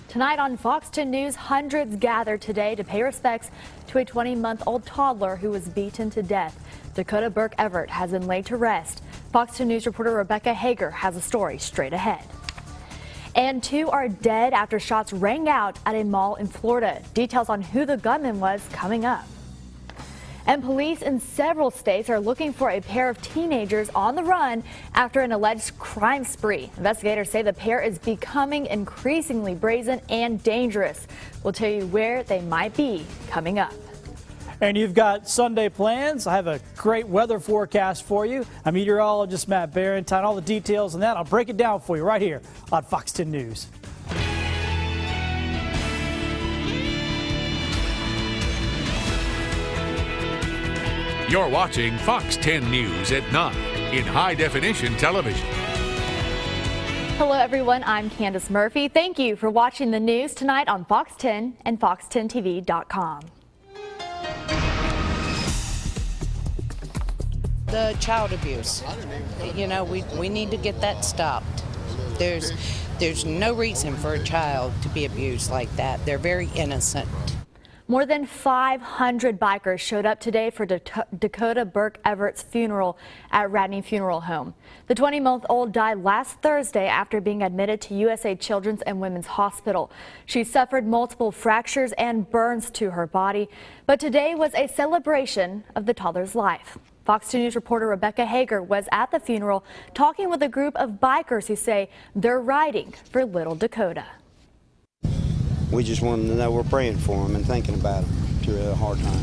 Tonight on Fox 10 News, hundreds gathered today to pay respects to a 20-month-old toddler who was beaten to death. Dakota Burke Everett has been laid to rest. Fox 10 News reporter Rebecca Hager has a story straight ahead. And 2 are dead after shots rang out at a mall in Florida. Details on who the gunman was coming up. And police in several states are looking for a pair of teenagers on the run after an alleged crime spree. Investigators say the pair is becoming increasingly brazen and dangerous. We'll tell you where they might be coming up. And you've got Sunday plans. I have a great weather forecast for you. I'm meteorologist Matt Barrentine. All the details on that, I'll break it down for you right here on Fox 10 News. You're watching Fox 10 News at 9 in high-definition television. Hello, everyone. I'm Candace Murphy. Thank you for watching the news tonight on Fox 10 and fox10tv.com. The child abuse, we need to get that stopped. There's no reason for a child to be abused like that. They're very innocent. More than 500 bikers showed up today for Dakota Burke Everett's funeral at Radney Funeral Home. The 20-month-old died last Thursday after being admitted to USA Children's and Women's Hospital. She suffered multiple fractures and burns to her body, but today was a celebration of the toddler's life. Fox 2 News reporter Rebecca Hager was at the funeral talking with a group of bikers who say they're riding for little Dakota. We just want them to know we're praying for them and thinking about them through a hard time.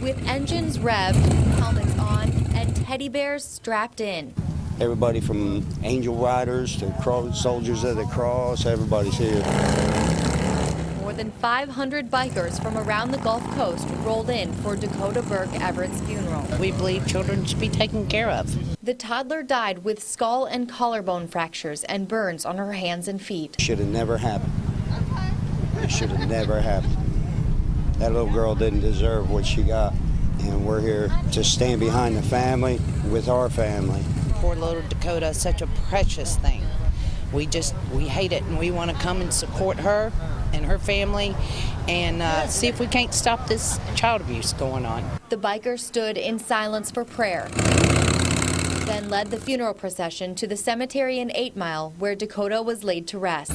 With engines revved, helmets on, and teddy bears strapped in. Everybody from Angel Riders to Soldiers of the Cross, everybody's here. More than 500 bikers from around the Gulf Coast rolled in for Dakota Burke Everett's funeral. We believe children should be taken care of. The toddler died with skull and collarbone fractures and burns on her hands and feet. Should have never happened. It should have never happened. That little girl didn't deserve what she got, and we're here to stand behind the family with our family. Poor little Dakota, such a precious thing. We hate it, and we want to come and support her and her family and see if we can't stop this child abuse going on. The bikers stood in silence for prayer, then led the funeral procession to the cemetery in 8 Mile, where Dakota was laid to rest.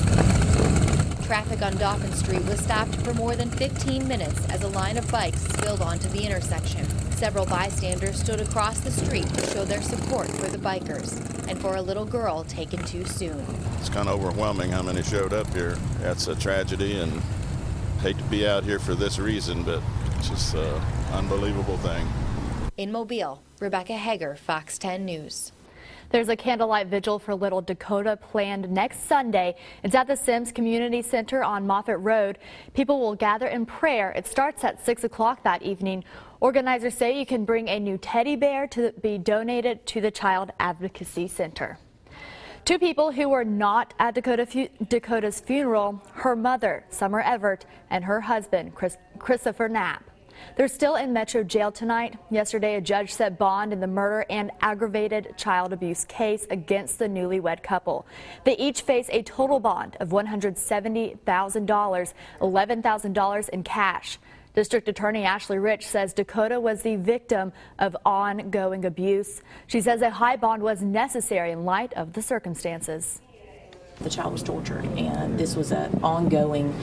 Traffic on Dauphin Street was stopped for more than 15 minutes as a line of bikes spilled onto the intersection. Several bystanders stood across the street to show their support for the bikers and for a little girl taken too soon. It's kind of overwhelming how many showed up here. That's a tragedy, and hate to be out here for this reason, but it's just an unbelievable thing. In Mobile, Rebecca Hager, Fox 10 News. There's a candlelight vigil for little Dakota planned next Sunday. It's at the Sims Community Center on Moffett Road. People will gather in prayer. It starts at 6 o'clock that evening. Organizers say you can bring a new teddy bear to be donated to the Child Advocacy Center. 2 people who were not at Dakota's funeral, her mother, Summer Everett, and her husband, Christopher Knapp. They're still in Metro Jail tonight. Yesterday, a judge set bond in the murder and aggravated child abuse case against the newlywed couple. They each face a total bond of $170,000, $11,000 in cash. District Attorney Ashley Rich says Dakota was the victim of ongoing abuse. She says a high bond was necessary in light of the circumstances. The child was tortured, and this was an ongoing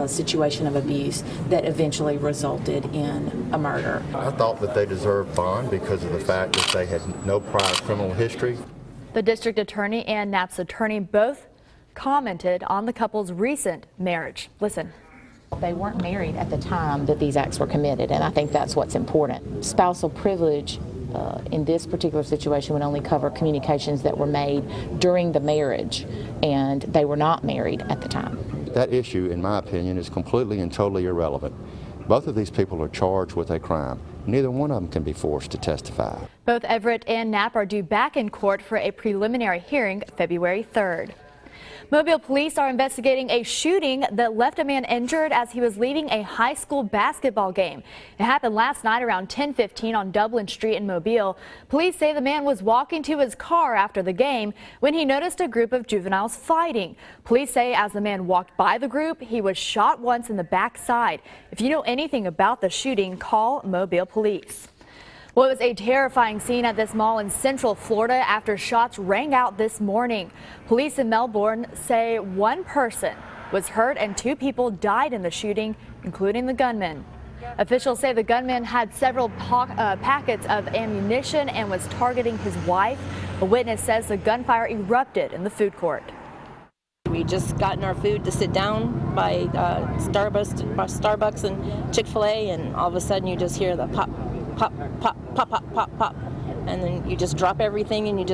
situation of abuse that eventually resulted in a murder. I thought that they deserved bond because of the fact that they had no prior criminal history. The district attorney and Knapp's attorney both commented on the couple's recent marriage. Listen. They weren't married at the time that these acts were committed, and I think that's what's important. Spousal privilege in this particular situation would only cover communications that were made during the marriage, and they were not married at the time. That issue, in my opinion, is completely and totally irrelevant. Both of these people are charged with a crime. Neither one of them can be forced to testify. Both Everett and Knapp are due back in court for a preliminary hearing February 3rd. Mobile police are investigating a shooting that left a man injured as he was leaving a high school basketball game. It happened last night around 10:15 on Dublin Street in Mobile. Police say the man was walking to his car after the game when he noticed a group of juveniles fighting. Police say as the man walked by the group, he was shot once in the backside. If you know anything about the shooting, call Mobile Police. Well, it was a terrifying scene at this mall in Central Florida after shots rang out this morning. Police in Melbourne say one person was hurt and 2 people died in the shooting, including the gunman. Officials say the gunman had several packets of ammunition and was targeting his wife. A witness says the gunfire erupted in the food court. We just gotten our food to sit down by Starbucks and Chick-fil-A, and all of a sudden you just hear the pop, pop, pop, pop, pop, pop, pop, and then you just drop everything and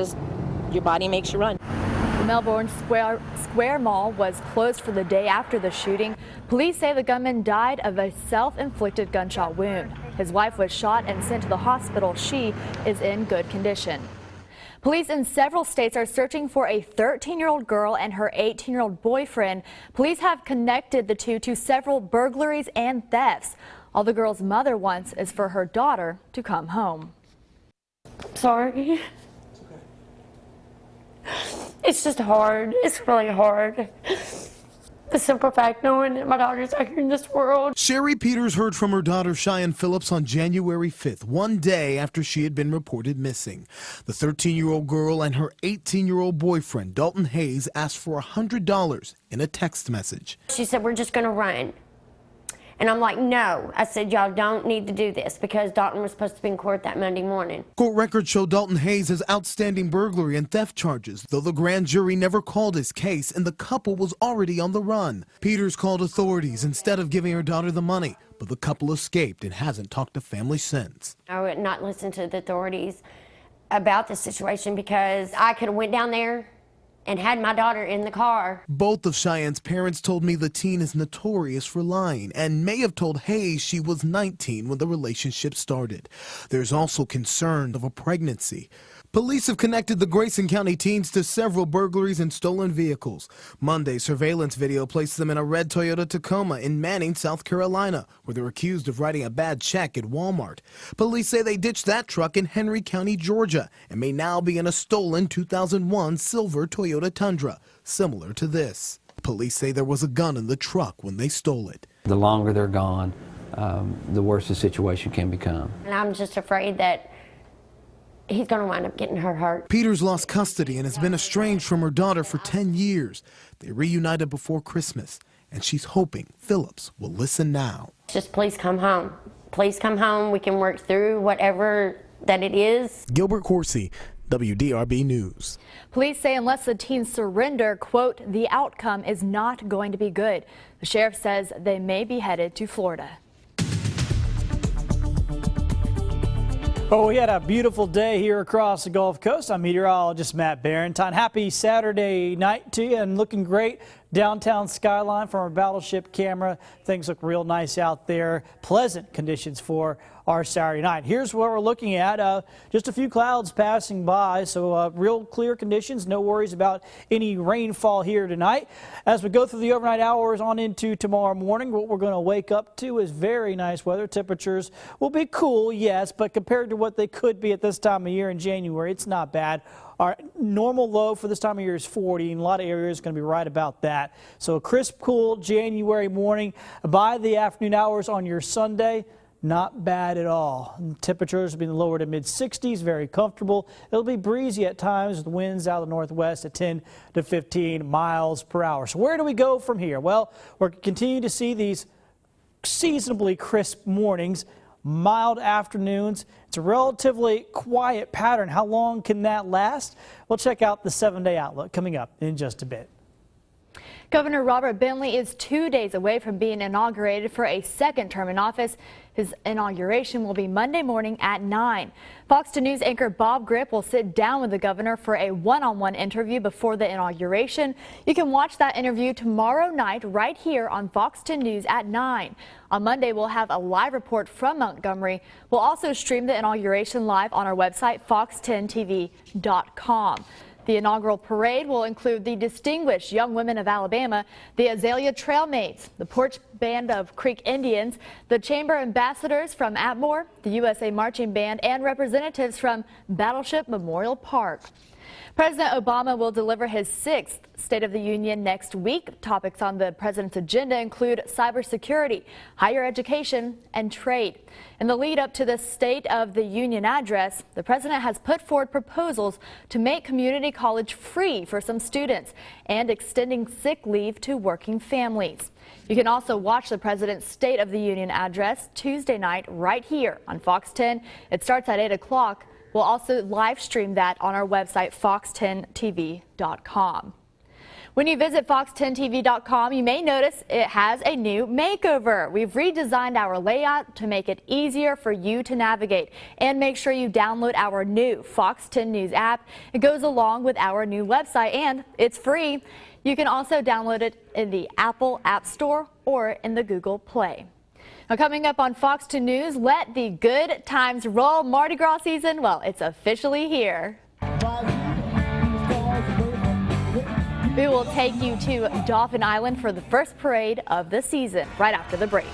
your body makes you run. The Melbourne Square Mall was closed for the day after the shooting. Police say the gunman died of a self-inflicted gunshot wound. His wife was shot and sent to the hospital. She is in good condition. Police in several states are searching for a 13-year-old girl and her 18-year-old boyfriend. Police have connected the two to several burglaries and thefts. All the girl's mother wants is for her daughter to come home. Sorry. It's just hard. It's really hard. The simple fact knowing that my daughter's out here in this world. Sherry Peters heard from her daughter Cheyenne Phillips on January 5th, one day after she had been reported missing. The 13-year-old girl and her 18-year-old boyfriend, Dalton Hayes, asked for $100 in a text message. She said, "We're just going to run." And I'm like, no. I said, y'all don't need to do this because Dalton was supposed to be in court that Monday morning. Court records show Dalton Hayes has outstanding burglary and theft charges, though the grand jury never called his case and the couple was already on the run. Peters called authorities instead of giving her daughter the money, but the couple escaped and hasn't talked to family since. I would not listen to the authorities about this situation because I could have went down there and had my daughter in the car. Both of Cheyenne's parents told me the teen is notorious for lying and may have told Hayes she was 19 when the relationship started. There's also concern of a pregnancy. Police have connected the Grayson County teens to several burglaries and stolen vehicles. Monday, surveillance video placed them in a red Toyota Tacoma in Manning, South Carolina, where they're accused of writing a bad check at Walmart. Police say they ditched that truck in Henry County, Georgia, and may now be in a stolen 2001 silver Toyota Tundra, similar to this. Police say there was a gun in the truck when they stole it. The longer they're gone, the worse the situation can become. And I'm just afraid that he's going to wind up getting her hurt. Peters lost custody and has been estranged from her daughter for 10 years. They reunited before Christmas, and she's hoping Phillips will listen now. Just please come home. Please come home. We can work through whatever that it is. Gilbert Coursey, WDRB News. Police say unless the teens surrender, quote, the outcome is not going to be good. The sheriff says they may be headed to Florida. Well, we had a beautiful day here across the Gulf Coast. I'm meteorologist Matt Barentine. Happy Saturday night to you and looking great. Downtown skyline from our battleship camera. Things look real nice out there. Pleasant conditions for our Saturday night. Here's what we're looking at. Just a few clouds passing by, so real clear conditions. No worries about any rainfall here tonight. As we go through the overnight hours on into tomorrow morning, what we're going to wake up to is very nice weather. Temperatures will be cool, yes, but compared to what they could be at this time of year in January, it's not bad. Our normal low for this time of year is 40, and a lot of areas are going to be right about that. So a crisp, cool January morning. By the afternoon hours on your Sunday, not bad at all. Temperatures will be in the lower to mid 60s, very comfortable. It'll be breezy at times with winds out of the northwest at 10 to 15 miles per hour. So where do we go from here? Well, we're continuing to see these seasonably crisp mornings. Mild afternoons. It's a relatively quiet pattern. How long can that last? We'll check out the 7-day outlook coming up in just a bit. Governor Robert Bentley is 2 days away from being inaugurated for a second term in office. His inauguration will be Monday morning at 9. Fox 2 News anchor Bob Grip will sit down with the governor for a one-on-one interview before the inauguration. You can watch that interview tomorrow night right here on Fox 10 News at 9. On Monday, we'll have a live report from Montgomery. We'll also stream the inauguration live on our website, fox10tv.com. The inaugural parade will include the Distinguished Young Women of Alabama, the Azalea Trailmaids, the Porch Band of Creek Indians, the Chamber Ambassadors from Atmore, the USA Marching Band, and representatives from Battleship Memorial Park. President Obama will deliver his 6th State of the Union next week. Topics on the president's agenda include cybersecurity, higher education, and trade. In the lead up to the State of the Union address, the president has put forward proposals to make community college free for some students and extending sick leave to working families. You can also watch the president's State of the Union address Tuesday night right here on Fox 10. It starts at 8 o'clock. We'll also live stream that on our website, fox10tv.com. When you visit fox10tv.com, you may notice it has a new makeover. We've redesigned our layout to make it easier for you to navigate. And make sure you download our new Fox 10 News app. It goes along with our new website, and it's free. You can also download it in the Apple App Store or in the Google Play. Now, coming up on Fox 2 News, let the good times roll. Mardi Gras season, well, it's officially here. We will take you to Dauphin Island for the first parade of the season right after the break.